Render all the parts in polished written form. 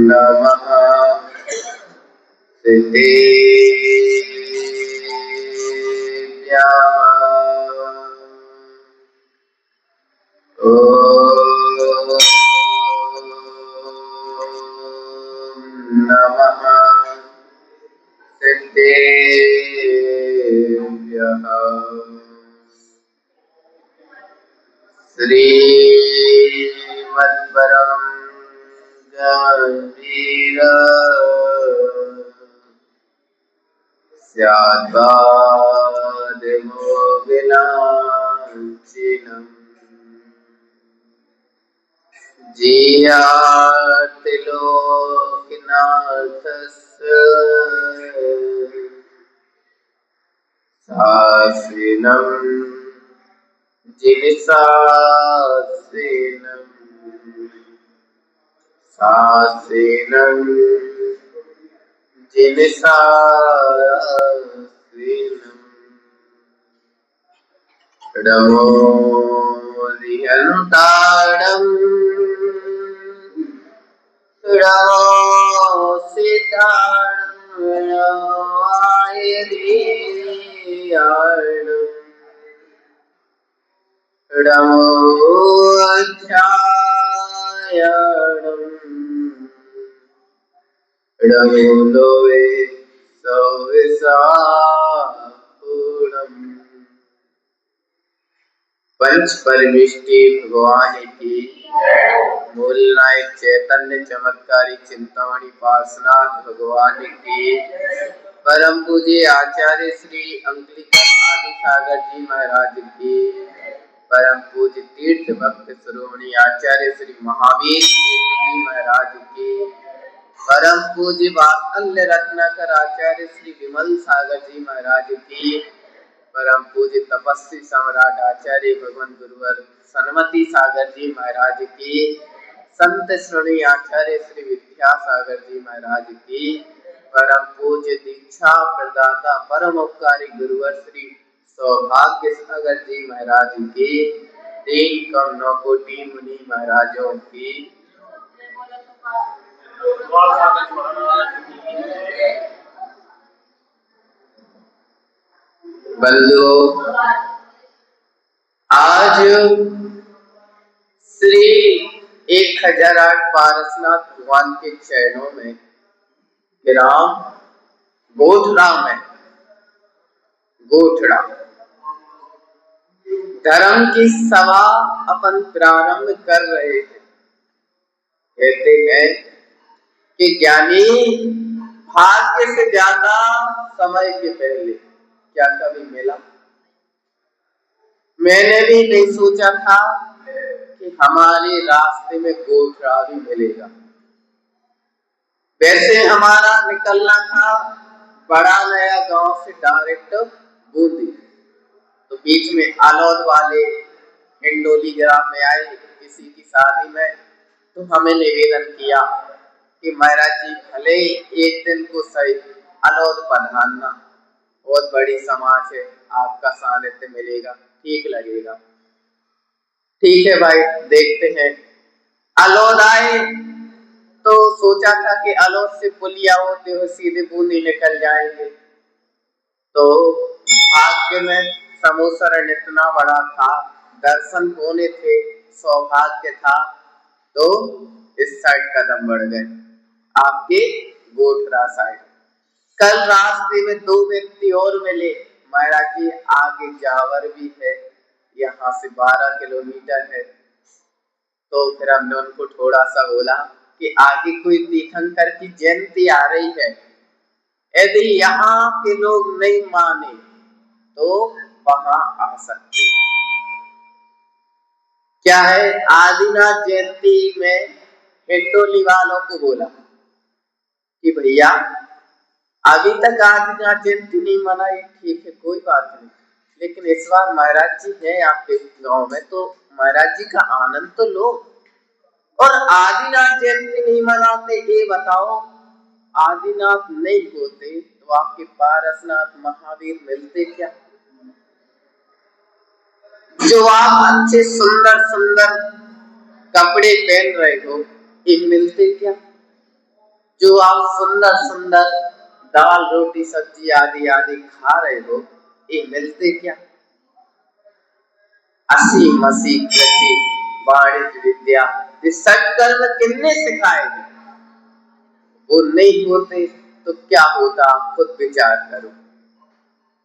नमः सिद्धेभ्यः। ॐ नमः सिद्धेभ्यः। श्रीमद्परं गम्भीर स्याद्वादिमोविलाञ्छिनम् जीयातिलोकिनाथस्य शासिनम् जिनिशासिनम् शासिनम् जिनिशासिनम् नमो रिहन्तारम् नमो सिद्धारम् नमो आयर्याणम् नमो अध्यायणम् नमो लोवे सौविसापूर्णम्। पंच परमेष्टि भगवान की मूल नायक चैतन्य चमत्कारी चिंतामणि पार्श्वनाथ भगवान की परम पूज्य आचार्य श्री अंकलिकर आदि सागर जी महाराज की परम पूज्य तीर्थ भक्त श्रोमणी आचार्य श्री महावीर जी महाराज की परम पूज्य वात्सल्य रत्नाकर आचार्य श्री विमल सागर जी महाराज की परम पूज्य तपस्वी सम्राट आचार्य भगवान गुरुवर सन्मति सागर जी महाराज की संत श्रेणी आचार्य श्री विद्यासागर जी महाराज की परम पूज्य दीक्षा प्रदाता परम उपकारी गुरुवर श्री सौभाग्य सागर जी महाराज की 3 कम 9 कोटि मुनि महाराजों की बंधुओं, आज श्री 1008 पारसनाथ भगवान के चरणों में ग्राम गोठड़ा में गोठड़ा धर्म की सभा अपन प्रारंभ कर रहे हैं। कहते हैं कि ज्ञानी भाग्य से ज्यादा समय के पहले क्या कभी मिला? मैंने भी नहीं सोचा था कि हमारे रास्ते में गोठड़ा भी मिलेगा। वैसे हमारा निकलना था बड़ा नया गांव से डायरेक्ट बूंदी, तो बीच में आलौद वाले हिंडोली ग्राम में आए किसी की शादी में, तो हमें निवेदन किया कि महाराज जी भले एक दिन को सही आलौद पधारना, बहुत बड़ी समाज है, आपका सानिध्य मिलेगा, ठीक लगेगा। ठीक है भाई, देखते हैं। आलौद आए तो सोचा था कि आलौद से पुलिया होते हुए सीधे बूंदी निकल जाएंगे, तो भाग्य में समोसरण इतना बड़ा था, दर्शन होने थे, सौभाग्य था, तो इस साइड कदम बढ़ गए, आपके गोठड़ा साइड। कल रास्ते में 2 व्यक्ति और मिले, महाराज जी आगे जावर भी है, यहाँ से 12 किलोमीटर है। तो फिर हमने उनको थोड़ा सा बोला कि आगे कोई तीर्थंकर की जयंती आ रही है, यदि यहाँ के लोग नहीं माने तो वहां आ सकते। क्या है, आदिनाथ जयंती में हिंडोली वालों को बोला कि भैया अभी तक आदिनाथ जयंती नहीं मनाई, ठीक है कोई बात नहीं, लेकिन इस बार महाराज जी है आपके गांव में, तो महाराज जी का आनंद तो लो। और आदिनाथ जयंती नहीं मनाते, ये बताओ आदिनाथ नहीं होते तो आपके पारसनाथ महावीर मिलते क्या? जो आप अच्छे सुंदर सुंदर कपड़े पहन रहे हो, ये मिलते क्या? जो आप सुंदर सुंदर दाल रोटी सब्जी आदि आदि खा रहे हो, ये मिलते क्या? हंसी मसी कृषि वाणिज्य विद्या ये सत्कर्म किसने सिखाए थे? वो नहीं होते तो क्या होता, खुद विचार करो।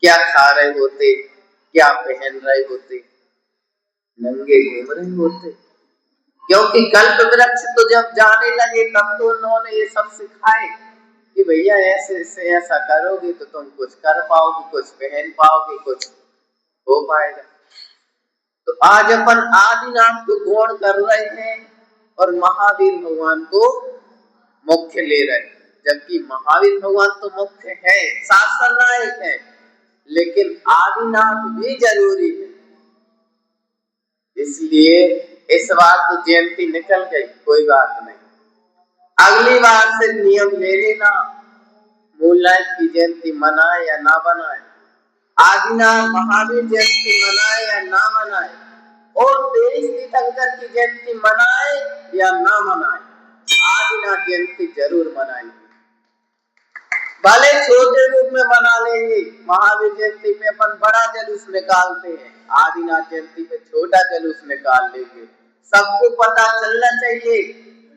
क्या खा रहे होते, क्या पहन रहे होते, नंगे घूम रहे होते? क्योंकि कल्प वृक्ष तो जब जाने लगे तब तो उन्होंने ये सब सिखाए कि भैया ऐसे ऐसे ऐसा करोगे तो तुम कुछ कर पाओगे, कुछ पहन पाओगे, कुछ हो पाएगा। तो आज अपन आदिनाथ को गौण कर रहे हैं और महावीर भगवान को मुख्य ले रहे हैं, जबकि महावीर भगवान तो मुख्य है, शासन नायक है, लेकिन आदिनाथ भी जरूरी है। इसलिए इस बार तो जयंती निकल गई, कोई बात नहीं, अगली बार से नियम ले लेना, मूलनायक की जयंती मनाए या ना मनाए, आदिनाथ महावीर जयंती मनाए या ना मनाए, और 23 तीर्थंकर की जयंती मनाए या ना मनाए, आदिनाथ जयंती जरूर मनाएंगे। भले छोटे रूप में मना लेंगे, महावीर जयंती पे अपन बड़ा जुलूस निकालते हैं, आदिनाथ जयंती पे छोटा जुलूस निकाल लेंगे। सबको पता चलना चाहिए,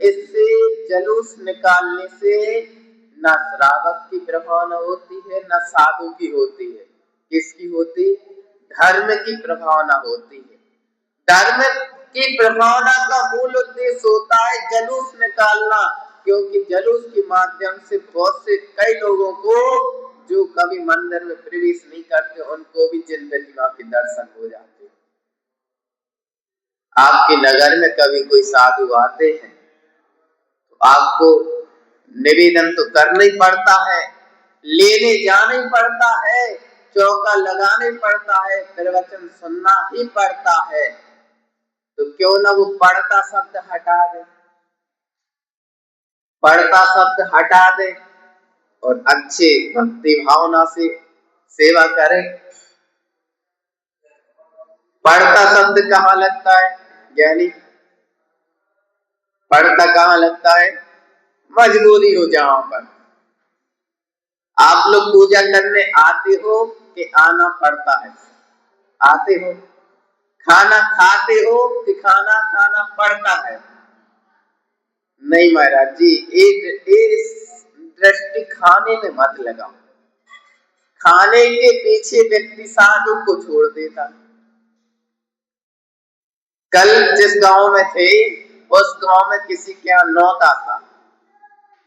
इससे जुलूस निकालने से न श्रावक की प्रभावना होती है, न साधु की होती है। किसकी होती? धर्म की प्रभावना होती है। धर्म की प्रभावना का मूल उद्देश्य होता है जुलूस निकालना, क्योंकि जुलूस के माध्यम से बहुत से कई लोगों को जो कभी मंदिर में प्रवेश नहीं करते उनको भी जिन प्रतिमा के दर्शन हो जाते हैं। आपके नगर में कभी कोई साधु आते हैं तो आपको निवेदन तो करना ही पड़ता है, लेने जाना ही पड़ता है, चौका लगाना ही पड़ता है, प्रवचन सुनना ही पड़ता है। तो क्यों ना वो पढ़ता शब्द हटा दे, पढ़ता शब्द हटा दे और अच्छे भक्ति भावना से सेवा करे। पढ़ता शब्द कहाँ लगता है ज्ञानी? पढ़ता कहाँ लगता है? मजबूरी हो जहां पर। आप लोग पूजा करने आते हो कि आना पड़ता है? आते हो। खाना खाते हो कि खाना खाना पड़ता है? नहीं महाराज जी, इस दृष्टि खाने में मत लगाओ। खाने के पीछे व्यक्ति साधु को छोड़ देता। कल जिस गांव में थे उस गांव में किसी के यहाँ नौता था,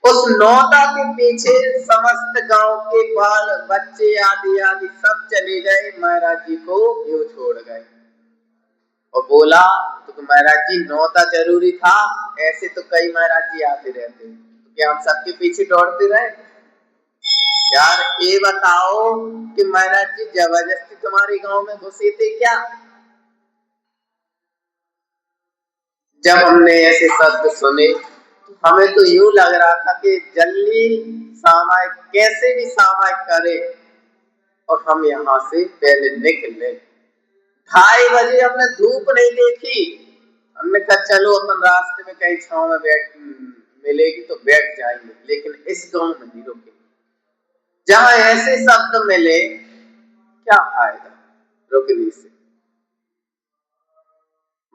उस नौता के पीछे समस्त गांव के बाल बच्चे आदि आदि सब चले गए, महाराज जी को यूं छोड़ गए और बोला तो महाराज जी नौता जरूरी था, ऐसे तो कई महाराज जी आते रहते हैं, तो क्या हम सबके पीछे दौड़ते रहे? यार ये बताओ कि महाराज जी जबरदस्ती तुम्हारे गांव में घुसे थे क्या? जब हमने ऐसे शब्द सुने हमें तो यूं लग रहा था कि जल्दी सामायिक कैसे भी सामायिक करे और हम यहाँ से पहले निकले। 2:30 बजे हमने धूप नहीं देखी, हमने कहा चलो अपन रास्ते में कहीं छांव में बैठ मिलेगी तो बैठ जाएंगे, लेकिन इस गांव में नहीं रुके। जहां ऐसे शब्द मिले क्या फायदा रुकने से?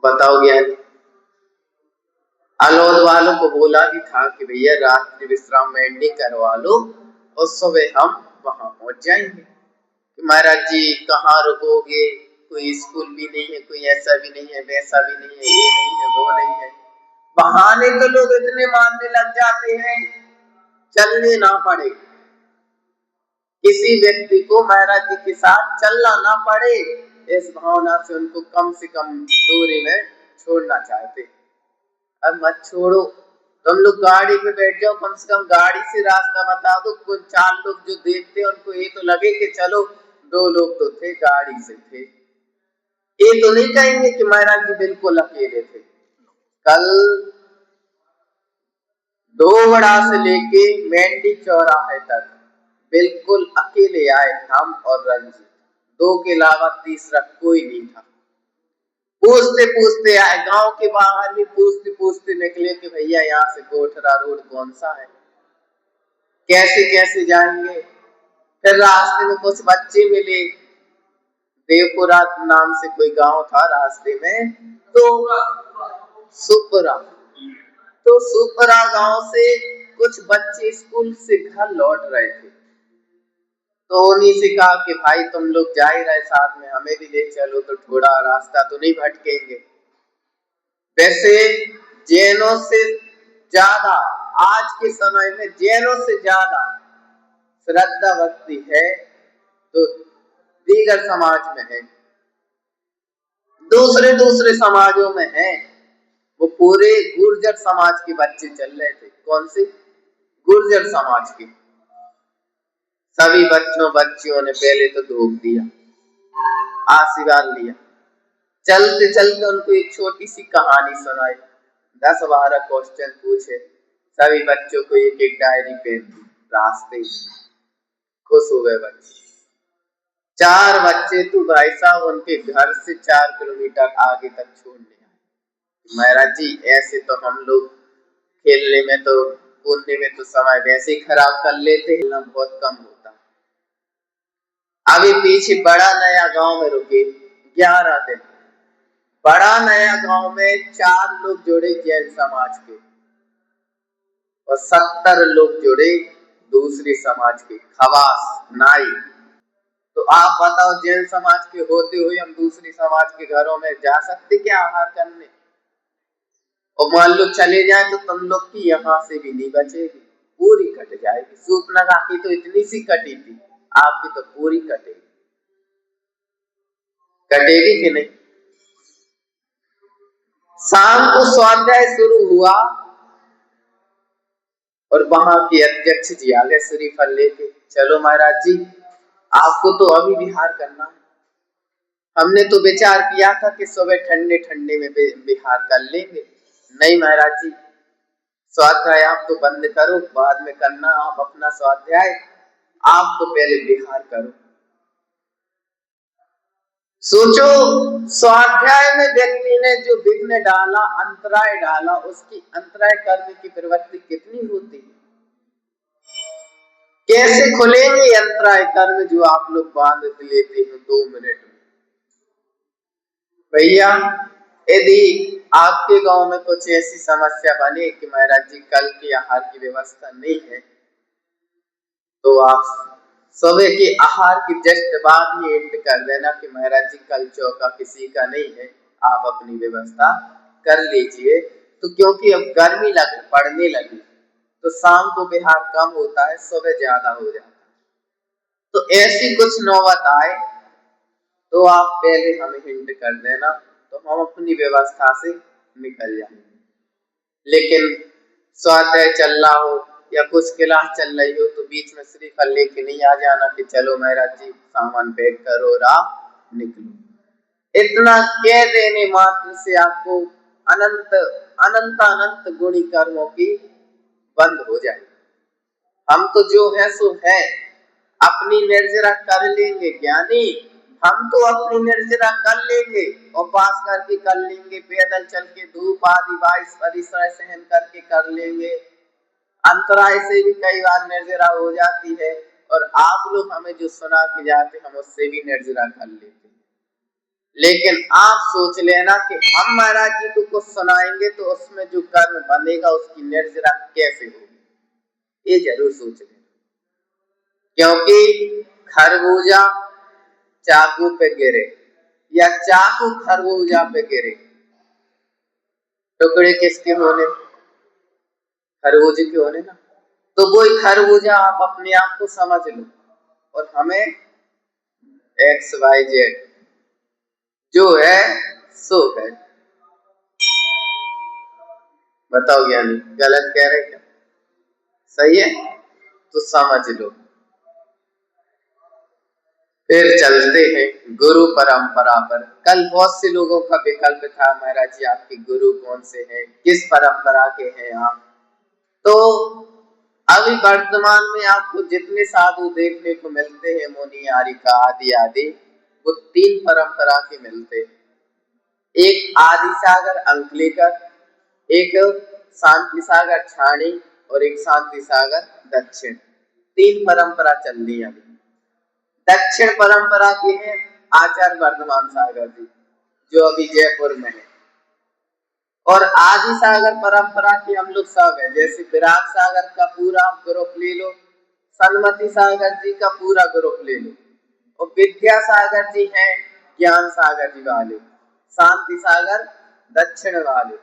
बताओ ज्ञानी। अलोद वालों को बोला भी था कि भैया रात्रि विश्राम में एंडी करवा लो और सुबह हम वहां पहुंच जाएंगे। कि महाराज जी कहाँ रुकोगे, कोई स्कूल भी नहीं है, कोई ऐसा भी नहीं है, वैसा भी नहीं है, ये नहीं है, वो नहीं है। बहाने तो लोग इतने मारने लग जाते हैं, चलने ना पड़े, किसी व्यक्ति को महाराज जी के साथ चलना ना पड़े, इस भावना से उनको कम से कम दूरी में छोड़ना चाहते। अब मत छोड़ो, तुम लोग गाड़ी पे बैठ जाओ, कम से कम गाड़ी से रास्ता बता दो, कुछ 4 लोग जो देखते हैं उनको ये तो लगे कि चलो 2 लोग तो थे गाड़ी से थे, ये तो नहीं कहेंगे कि महाराज जी बिल्कुल अकेले थे। कल दोवड़ा से लेके मेंढी चौराहे तक बिल्कुल अकेले आए हम और रंजीत, 2 के अलावा तीसरा कोई नहीं था। पूछते पूछते आए, गांव के बाहर भी पूछते पूछते निकले कि भैया यहाँ से गोठरा रोड कौन सा है, कैसे कैसे जाएंगे। फिर रास्ते में कुछ बच्चे मिले, देवपुरा नाम से कोई गांव था रास्ते में, तो सुपरा, तो सुपरा गांव से कुछ बच्चे स्कूल से घर लौट रहे थे। तो उन्हीं से कहा कि भाई तुम लोग जा ही रहे साथ में, हमें भी ले चलो तो थोड़ा रास्ता तो नहीं भटकेंगे। वैसे जैनों से ज्यादा आज के समय में जैनों से ज्यादा श्रद्धा भक्ति है तो दीगर समाज में है, दूसरे दूसरे समाजों में है। वो पूरे गुर्जर समाज के बच्चे चल रहे थे। कौन से? गुर्जर समाज के। सभी बच्चियों ने पहले तो धोख दिया, आशीर्वाद लिया। चलते चलते उनको एक छोटी सी कहानी सुनाई, 10-12 क्वेश्चन पूछे, सभी बच्चों को एक एक डायरी पेन दी। रास्ते खुश हो गए बच्चे। 4 बच्चे तो भाई साहब उनके घर से 4 किलोमीटर आगे तक छोड़ने आए। महाराज जी ऐसे तो हम लोग खेलने में तो कूदने में तो समय वैसे ही खराब कर लेते हैं, बहुत कम होता। अभी पीछे बड़ा नया गांव में रुके 11 दिन। बड़ा नया गांव में 4 लोग जुड़े जैन समाज के और 70 लोग जुड़े दूसरे समाज के, खवास नाई। तो आप बताओ जैन समाज के होते हुए हम दूसरे समाज के घरों में जा सकते क्या आहार करने? और मान लो चले जाए तो तुम लोग की यहाँ से भी नहीं बचेगी, पूरी कट जाएगी। सूपनगा की तो इतनी सी कटी थी, आपकी तो पूरी कटेगी। कटेगी कि नहीं? शाम को स्वाध्याय शुरू हुआ और वहां के अध्यक्ष जी आ गए श्रीफल लेके, चलो महाराज जी आपको तो अभी विहार करना है। हमने तो विचार किया था कि सुबह ठंडे ठंडे में विहार कर लेंगे। नहीं महाराज जी, स्वाध्याय आप तो बंद करो, बाद में करना आप अपना स्वाध्याय, आप तो पहले विहार करो। सोचो स्वाध्याय में व्यक्ति ने जो विघ्न डाला, अंतराय डाला, उसकी अंतराय करने की प्रवृत्ति कितनी होती है। कैसे खुलेंगे अंतराय कर्म जो आप लोग बांध लेते हो 2 मिनट में। भैया यदि आपके गांव में कुछ ऐसी समस्या बने कि महाराज जी कल की आहार की व्यवस्था नहीं है, तो आप सुबह के आहार की जस्ट बाद ही एंड कर देना कि महाराज जी कल चौका किसी का नहीं है, आप अपनी व्यवस्था कर लीजिए। तो क्योंकि अब गर्मी पड़ने लगी तो शाम को विहार कम होता है, सुबह ज्यादा हो जाता है। तो ऐसी कुछ नौबत आए तो आप पहले हमें हिंट कर देना, तो हम अपनी व्यवस्था से निकल जाएंगे। लेकिन स्वाध्याय चल रहा हो या कुछ क्लास चल रही हो तो बीच में श्रीफल लेके नहीं आ जाना कि चलो महाराज जी सामान पैक करो और आप निकलो। इतना कह देने मात्र से आपको अनंत अनंत अनंत गुणी कर्मों की बंद हो जाएगी। हम तो जो है सो है, अपनी निर्जरा कर लेंगे ज्ञानी, हम तो अपनी निर्जरा कर लेंगे, उपास करके कर लेंगे, पैदल चल के धूप आदि बारिश परिश्रम सहन करके कर लेंगे। अंतराय से भी कई बार निर्जरा हो जाती है और आप लोग हमें जो सुना के जाते हम उससे भी निर्जरा कर लेते। लेकिन आप सोच लेना कि हम महाराज जी को कुछ सुनाएंगे तो उसमें जो कर्म बनेगा उसकी निर्जरा कैसे होगी, ये जरूर सोच लेना। क्योंकि खरबूजा चाकू पे गिरे या चाकू खरबूजा पे गिरे, टुकड़े किसके होने? खरबूजे के होने ना। तो वही खरबूजा आप अपने आप को समझ लो और हमें XYZ जो है सो है। बताओ ज्ञानी गलत कह रहे क्या? सही है तो समझ लो। फिर चलते हैं गुरु परंपरा पर। कल बहुत से लोगों का विकल्प था महाराज जी आपके गुरु कौन से हैं, किस परंपरा के हैं आप। तो अभी वर्तमान में आपको जितने साधु देखने को मिलते हैं, मुनि आरिका आदि आदि, वो 3 परंपरा के मिलते हैं। एक आदि सागर अंकलेकर, एक शांति सागर छाणी और एक शांति सागर दक्षिण। तीन परंपरा चल रही है। दक्षिण परंपरा के हैं आचार्य वर्धमान सागर जी, जो अभी जयपुर में है। और आदि सागर परंपरा के हम लोग सब है, जैसे विराट सागर का पूरा ग्रुप ले लो, सन्मति सागर जी का पूरा ग्रुप ले लो, और विद्यासागर जी हैं ज्ञान सागर जी वाले, शांति सागर दक्षिण वाले,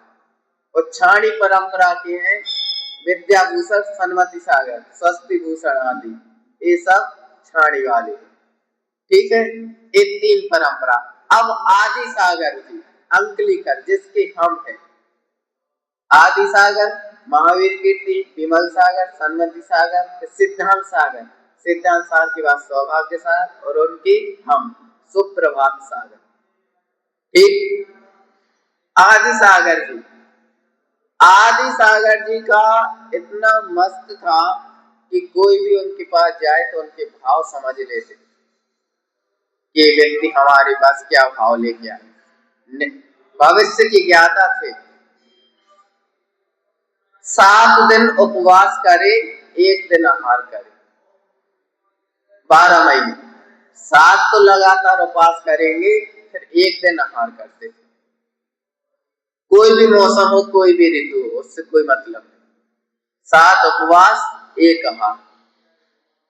और छाणी परंपरा के हैं विद्याभूषण सन्मति सागर स्वस्ति भूषण आदि, ये सब छाणी वाले। ठीक है, ये तीन परंपरा। अब आदि सागर जी अंकलिकर जिसके हम हैं, आदि सागर महावीर कीर्ति, विमल सागर, सन्मति सागर, सिद्धांत सागर, सिद्धांत सागर के बाद सौभाग्य सागर और उनकी हम सुप्रभात सागर। ठीक, आदि सागर जी, आदि सागर जी का इतना मस्त था कि कोई भी उनके पास जाए तो उनके भाव समझ लेते, ये व्यक्ति हमारे पास क्या भाव लेके आए। भविष्य की ज्ञाता थे। 7 दिन उपवास करे, 1 दिन आहार करे, 12 महीने 7 तो लगातार उपवास करेंगे, फिर 1 दिन आहार करते। कोई भी मौसम हो, कोई भी ऋतु हो, उससे कोई मतलब नहीं। 7 उपवास 1 आहार,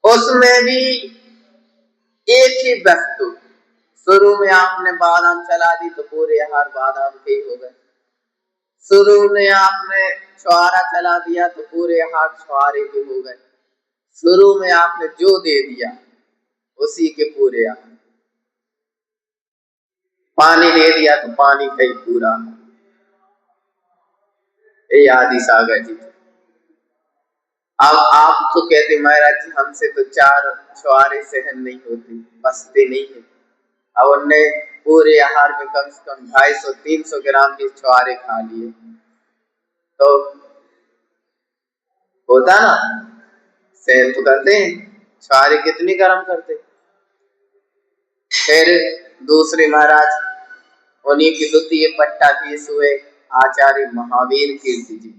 उसमें भी एक ही वस्तु। शुरू में आपने बादाम चला दी तो पूरे आहार बादाम के ही हो गए। शुरू में आपने छुआरा चला दिया तो पूरे आहार छुआरे के हो गए। शुरू में आपने जो दे दिया उसी के पूरे आहार। पानी दे दिया तो पानी का ही पूरा। ये आदि सागर जी। अब आप तो कहते महाराज जी हमसे तो 4 छुआरे सहन नहीं होते, बसते नहीं है। अब उनने पूरे आहार में कम से कम 250-300 ग्राम के छुआरे खा लिए, तो होता ना, सहन तो करते हैं। छुआरे कितनी गर्म करते। फिर दूसरे महाराज, उन्हीं की द्वितीय पट्टाधीश हुए आचार्य महावीर कीर्ति जी,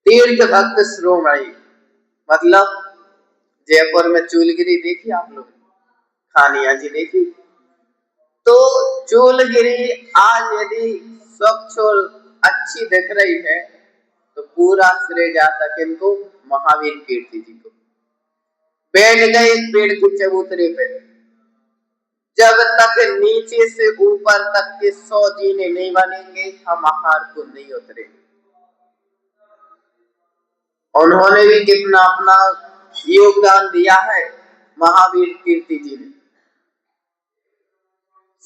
तीर्थ भक्त श्रोमणी। मतलब जयपुर में चूलगिरी देखी आप लोग, खानिया जी देखी, तो चूलगिरी आज यदि स्वच्छ और अच्छी दिख रही है तो पूरा श्रेय जाता किनको, महावीर कीर्ति जी को। बैठ गए पेड़ के चबूतरे पे, जब तक नीचे से ऊपर तक के 100 जीने नहीं बनेंगे हम आहार को नहीं उतरेंगे। उन्होंने भी कितना अपना योगदान दिया है महावीर कीर्ति जी ने।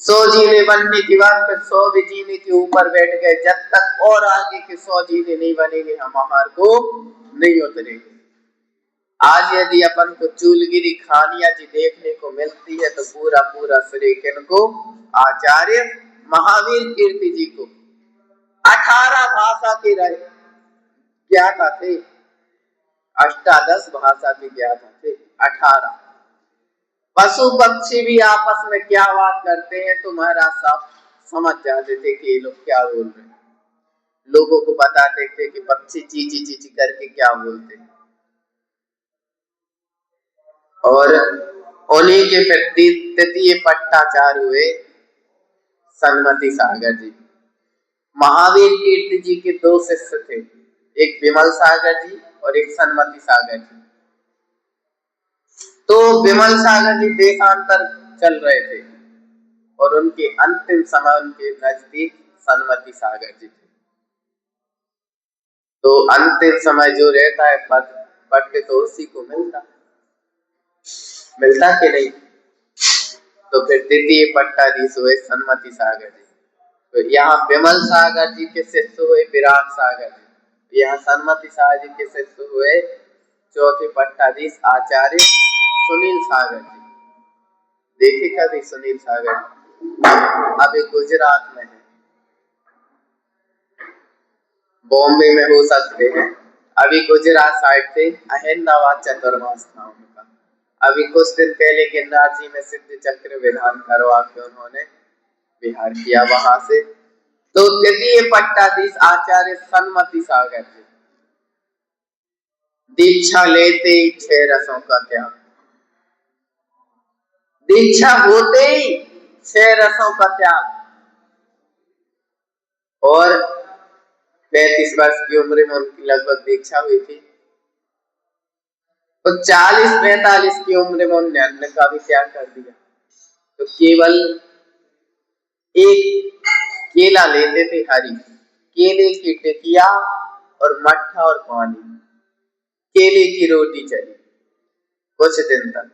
100 जीने बनने के बाद फिर 100 भी जीने के ऊपर बैठ गए, जब तक और आगे के 100 जीने नहीं बनेंगे हम आहार को नहीं उतरेंगे। आज यदि अपन को चूलगिरी खानिया जी देखने को मिलती है तो पूरा पूरा श्रेय किनको, आचार्य महावीर कीर्ति जी को। 18 भाषा के रहे ज्ञाता थे, अष्टादश भाषा के ज्ञाता थे 18। पशु पक्षी भी आपस में क्या बात करते हैं तो महाराज साहब समझ जाते थे कि ये लोग क्या बोल रहे हैं। लोगों को बताते थे कि पक्षी चीची चीची करके क्या बोलते हैं। और उन्हीं के फिर तृतीय पट्टाचार्य हुए सन्मति सागर जी। महावीर कीर्ति जी के 2 शिष्य थे, एक विमल सागर जी और एक सन्मति सागर जी। तो विमल सागर जी देशांतर चल रहे थे और उनके अंतिम समय उनके नजदीक सन्मति सागर जी थे। तो अंतिम समय जो रहता है पट तो उसी को मिलता कि नहीं। तो फिर द्वितीय पट्टाधीश हुए सन्मति सागर जी। तो यहाँ विमल सागर जी के शिष्य हुए विराट सागर जी, यहाँ सन्मति सागर जी के शिष्य हुए चौथे पट्टाधीश आचार्य सुनील सागर जी। देखे कभी सुनील सागर? अभी गुजरात में है, बॉम्बे में हो सकते हैं। अभी गुजरात साइड थे, अहमदाबाद चतुर्मास था उनका। अभी कुछ दिन पहले गिरनार जी में सिद्ध चक्र विधान करवा के उन्होंने बिहार किया वहां से। तो तृतीय पट्टाधीश आचार्य सन्मति सागर जी, दीक्षा लेते ही 6 रसों का त्याग, दीक्षा होते ही 6 रसों का त्याग, और 35 वर्ष की उम्र में उनकी लगभग दीक्षा हुई थी। तो 40-45 की उम्र में उन्होंने अन्न का भी त्याग कर दिया। तो केवल एक केला लेते थे हरी, केले की टिकिया और मट्ठा और पानी, केले की रोटी चली कुछ दिन तक।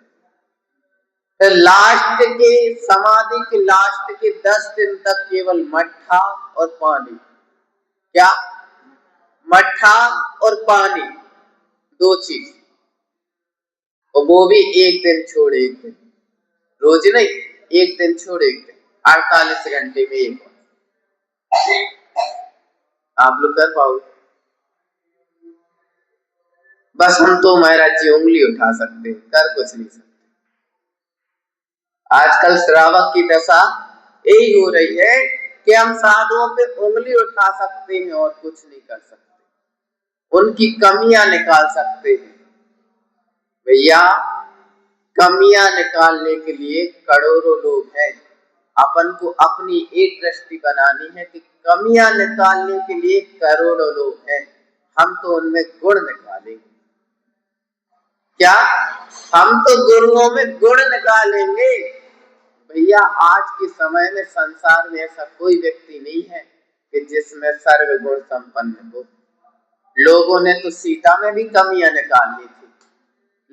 तो लास्ट के समाधि के लास्ट के 10 दिन तक केवल मट्ठा और पानी, क्या मट्ठा और पानी, 2 चीज, और वो भी एक दिन छोड़ एक दिन, रोज नहीं, एक दिन छोड़ एक दिन, 48 घंटे में एक बार। आप लोग कर पाओगे? बस हम तो महाराज जी उंगली उठा सकते, कर कुछ नहीं सकते। आजकल श्रावक की दशा यही हो रही है कि हम साधुओं पे उंगली उठा सकते हैं और कुछ नहीं कर सकते, उनकी कमियां निकाल सकते हैं। भैया कमियां निकालने के लिए करोड़ों लोग हैं, अपन को अपनी एक दृष्टि बनानी है कि कमियां निकालने के लिए करोड़ों लोग हैं, हम तो उनमें गुण निकालेंगे। क्या हम तो गुरुओं में गुण निकालेंगे? भैया आज के समय में संसार में ऐसा कोई व्यक्ति नहीं है कि जिसमें सर्वगुण संपन्न हो। लोगों ने तो सीता में भी कमियां निकाल ली थी,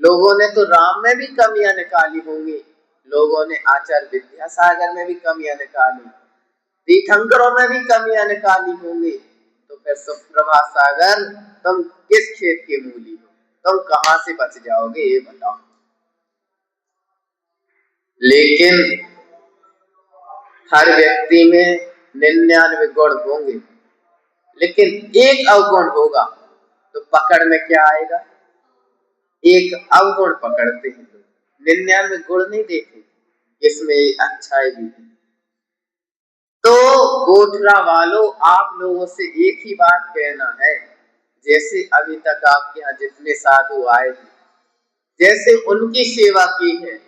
लोगों ने तो राम में भी कमियां निकाली होंगी, लोगों ने आचार्य विद्यासागर में भी कमियां निकाली, तीर्थंकरों में भी कमियां निकाली होंगी। तो फिर सुप्रभा सागर तुम किस खेत के मूली हो, तुम कहां से बच जाओगे ये बताओ। लेकिन हर व्यक्ति में 99 गुण होंगे, लेकिन एक अवगुण होगा, तो पकड़ में क्या आएगा? एक अवगुण पकड़ते हैं लोग, 99 गुण नहीं देखे, इसमें अच्छाई भी है। तो गोठरा वालों, आप लोगों से एक ही बात कहना है, जैसे अभी तक आपके यहाँ जितने साधु आए थे, जैसे उनकी सेवा की है,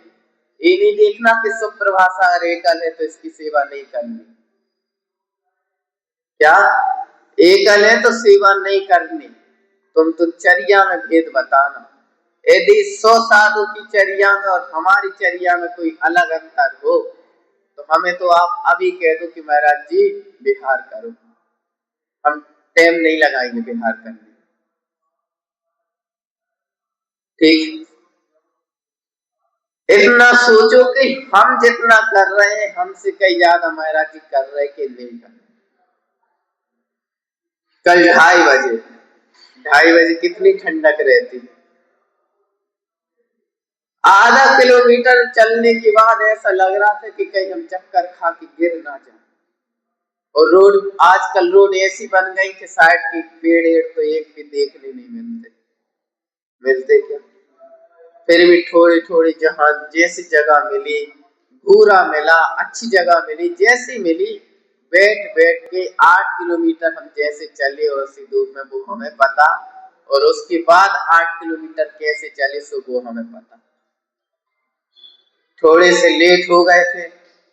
ये नहीं देखना कि सुप्रभाषा एकल है तो इसकी सेवा नहीं करनी। क्या एकल है तो सेवा नहीं करनी? तुम तो चर्या में भेद बताना। यदि 100 साधु की चर्या में और हमारी चर्या में कोई अलग अंतर हो, तो हमें तो आप अभी कह दो कि महाराज जी बिहार करो, हम टाइम नहीं लगाएंगे बिहार करने। ठीक, इतना सोचो कि हम जितना कर रहे हैं हमसे कई ज्यादा महाराज जी कर रहे कि नहीं कर रहे। कल 2:30 बजे, 2:30 बजे कितनी ठंडक रहती, आधा किलोमीटर चलने के बाद ऐसा लग रहा था कि कहीं हम चक्कर खा के गिर ना जाए। और रोड, आजकल रोड ऐसी बन गई कि साइड के पेड़ तो एक भी देखने नहीं मिलते, मिलते क्या? फिर भी थोड़ी थोड़ी जहां जैसी जगह मिली, भूरा मिला, अच्छी जगह मिली, जैसी मिली, बैठ बैठ के 8 किलोमीटर हम जैसे चले उसी दूर में वो हमें पता, और उसके बाद 8 किलोमीटर कैसे चले सो वो हमें पता। थोड़े से लेट हो गए थे,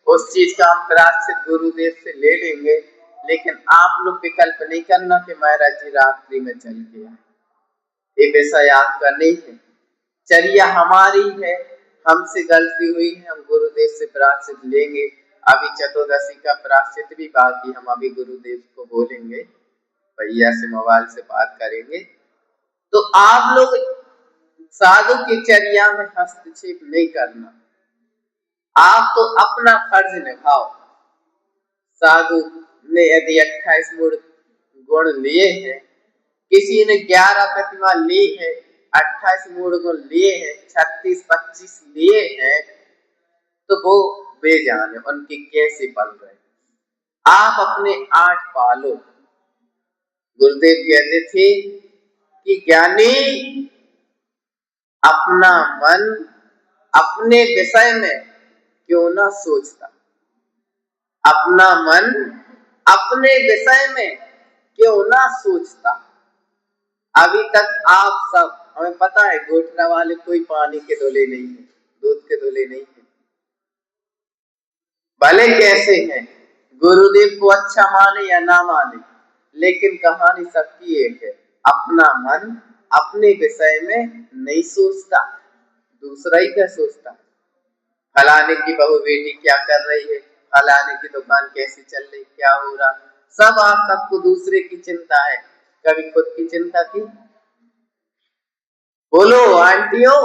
उस चीज का हम प्रायश्चित गुरुदेव से ले लेंगे, लेकिन आप लोग विकल्प नहीं करना कि महाराज जी रात्रि में चल के आए, ये विषय आपका नहीं है, चर्या हमारी है, हमसे गलती हुई है, हम गुरुदेव से प्रायश्चित लेंगे। अभी चतुर्दशी का प्रायश्चित भी बाकी, हम अभी गुरुदेव को बोलेंगे, भैया से मोबाइल से बात करेंगे। तो आप लोग साधु की चर्या में हस्तक्षेप नहीं करना, आप तो अपना फर्ज निभाओ। साधु ने यदि 28 गुण लिए हैं, किसी ने 11 प्रतिमा ली है, 28 मूढ़ गुण लिए हैं, 36-25 लिए हैं, तो वो बेजान है, उनके कैसे पल रहे। आप अपने 8 पालो। गुरुदेव कहते थे कि ज्ञानी अपना मन अपने विषय में क्यों ना सोचता, अपना मन अपने विषय में क्यों ना सोचता। अभी तक आप सब, हमें पता है गोठरा वाले कोई पानी के धुले नहीं है, दूध के धुले नहीं है, भले कैसे हैं, गुरुदेव को अच्छा माने या ना माने, लेकिन कहानी सबकी एक है। अपना मन अपने विषय में नहीं सोचता, दूसरा ही क्या सोचता। फलाने की बहू बेटी क्या कर रही है, फलाने की दुकान कैसी चल रही, क्या हो रहा, सब आप सबको दूसरे की चिंता है, कभी खुद की चिंता की? बोलो आंटियों,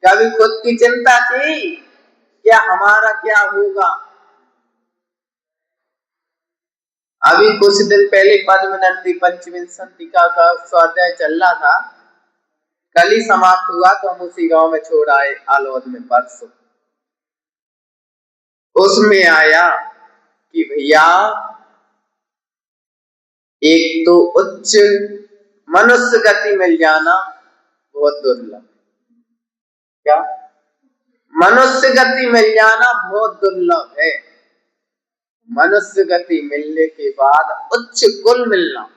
कभी खुद की चिंता की? क्या हमारा क्या होगा? अभी कुछ दिन पहले पद्मनंदी पंचमी संतिका का स्वाध्याय चल रहा था, कल ही समाप्त हुआ, तो हम उसी गांव में छोड़ आए आलोद में परसों। उसमें आया कि भैया एक तो उच्च मनुष्य गति मिल जाना बहुत दुर्लभ। क्या? मनुष्य गति मिल जाना बहुत दुर्लभ है। मनुष्य गति मिलने के बाद उच्च कुल मिलना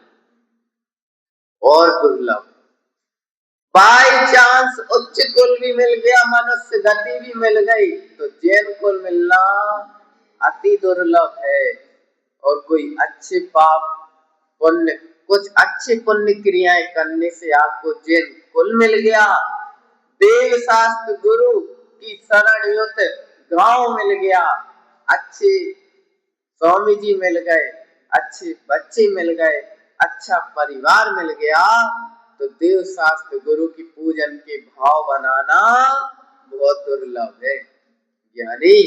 और दुर्लभ। बाई चांस उच्च कुल भी मिल गया, मनुष्य गति भी मिल गई, तो जैन कुल मिलना अति दुर्लभ है। और कोई अच्छे पाप पुण्य, कुछ अच्छे पुण्य क्रियाएं करने से आपको जैन कुल मिल गया, देव शास्त्र गुरु की शरण युत गांव मिल गया, अच्छे स्वामी जी मिल गए, अच्छे बच्चे मिल गए, अच्छा परिवार मिल गया, तो देव शास्त्र गुरु की पूजन के भाव बनाना बहुत दुर्लभ है। यानी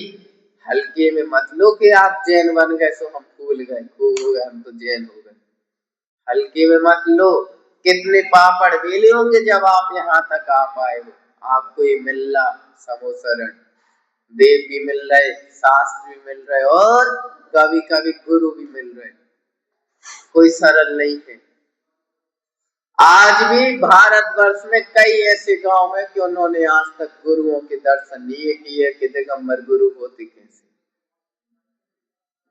हल्के में मत लो कि आप जैन बन गए सो हम भूल गए, खूब हो गए, हम तो जैन हो गए। हल्के में मत लो। कितने पापड़ बेले होंगे जब आप यहाँ तक आ पाए हो। आपको ये मिल रहा समोसरण, देव भी मिल रहे, शास्त्र भी मिल रहे, और कभी कभी गुरु भी मिल रहे। कोई सरल नहीं है। आज भी भारतवर्ष में कई ऐसे गांव हैं कि उन्होंने आज तक गुरुओं के दर्शन नहीं किए कि दिगंबर गुरु होते कैसे।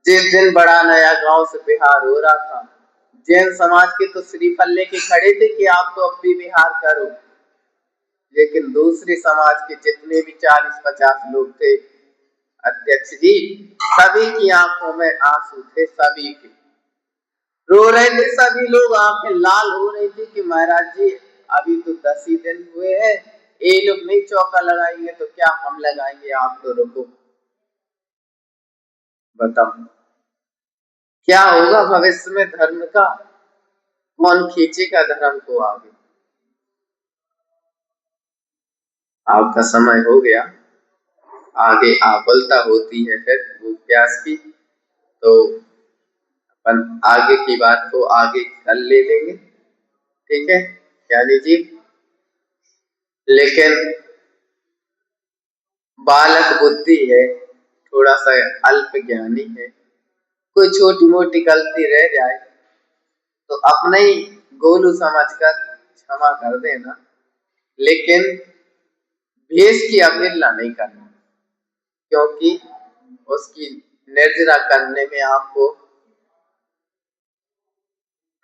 जिस दिन बड़ा नया गांव से बिहार हो रहा था, जैन समाज के तो श्रीफल लेके खड़े थे कि आप तो अब भी बिहार करो, लेकिन दूसरे समाज के जितने भी 40-50 लोग थे अध्यक्ष जी, सभी की आंखों में आंसू थे, सभी के रो रहे थे, सभी लोग आंखें लाल हो रही थी कि महाराज जी अभी तो 10 ही दिन हुए हैं, ये लोग नहीं चौका लगाएंगे तो क्या हम लगाएंगे, आप तो रुको। बताओ क्या होगा भविष्य में धर्म का? कौन खींचेगा धर्म को आगे? आपका समय हो गया, आगे आकुलता होती है फिर वो प्यास की, तो अपन आगे की बात को आगे कल ले लेंगे, ठीक है ज्ञानी जी। लेकिन बालक बुद्धि है, थोड़ा सा अल्प ज्ञानी है, कोई छोटी मोटी गलती रह जाए तो अपने ही गोलू समझकर क्षमा कर देना, लेकिन भेष की अवहेलना नहीं करना, क्योंकि उसकी निर्जरा करने में आपको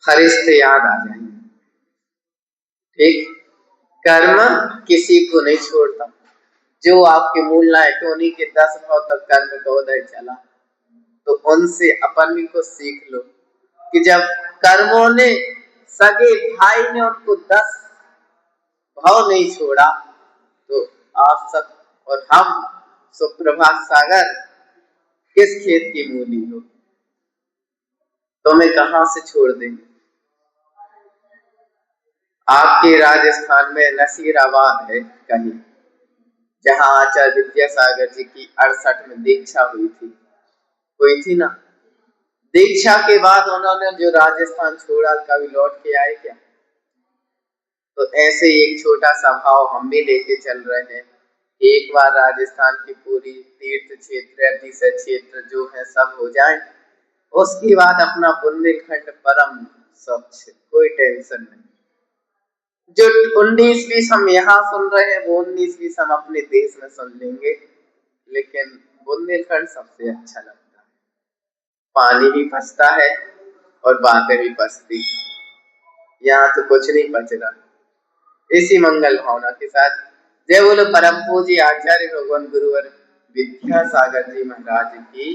फरिश्ते याद आ जाएंगे। ठीक, कर्म किसी को नहीं छोड़ता, जो आपके मूल नायक उन्हीं के 10 भाव तक कर्म का उदय चला, तो उनसे अपन भी कुछ सीख लो कि जब कर्मों ने, सगे भाई ने उनको 10 भाव नहीं छोड़ा, तो आप सब और हम सुप्रभात सागर किस खेत की मूली हो, तुम्हें कहां से छोड़ देंगे। आपके राजस्थान में नसीराबाद है कहीं, जहां आचार्य विद्यासागर जी की 68 में दीक्षा हुई थी ना। दीक्षा के बाद उन्होंने जो राजस्थान छोड़ा, कभी लौट के आए क्या? तो ऐसे एक छोटा सा भाव हम भी लेके चल रहे हैं। एक बार राजस्थान की पूरी तीर्थ क्षेत्र, तीसरा क्षेत्र जो है सब हो जाए, उसके बाद अपना बुंदेलखंड परम स्वच्छ, कोई टेंशन नहीं। जो 19-20 हम यहाँ सुन रहे हैं, वो 19-20 हम अपने देश में सुन लेंगे, लेकिन बुंदेलखंड सबसे अच्छा लगता है। पानी भी फंसता है और बातें भी फंसती। यहाँ तो कुछ नहीं बच रहा। इसी मंगल भावना के साथ जय बोलो परम पूज्य आचार्य भगवान गुरुवर विद्यासागर जी महाराज की।